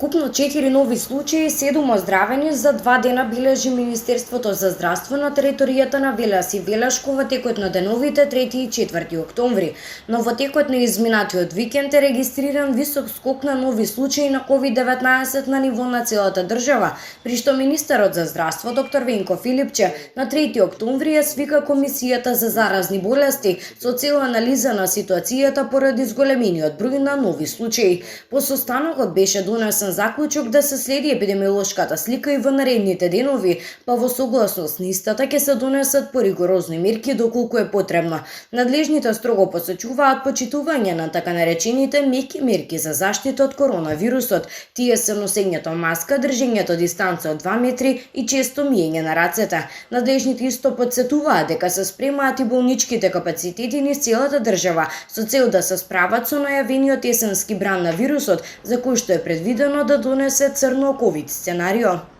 Вкупно 4 нови случаи и 7 оздравени за 2 дена бележи Министерството за здравство на територијата на Велес и Велешко во текот на деновите 3 и 4 октомври. Но во текот на изминатиот викенд е регистриран висок скок на нови случаи на COVID-19 на ниво на целата држава, при што министерот за здравство доктор Венко Филипче на 3 октомври ја свика комисијата за заразни болести со цел анализа на ситуацијата поради зголемениот број на нови случаи. По состанокот беше донесен заклучок да се следи епидемиолошката слика и во наредните денови, па во согласност на истата ќе се донесат поригорозни мерки доколку е потребно. Надлежните строго посочуваат почитување на така наречените меки мерки за заштита од коронавирусот. Тие се носењето маска, држењето дистанца од 2 метри и често миење на рацете. Надлежните исто подсетуваат дека се спремаат и болничките капацитети низ целата држава со цел да се справат со најавениот есенски бран на вирусот, за кој што е предвидено да донесе црно ковид сценарио.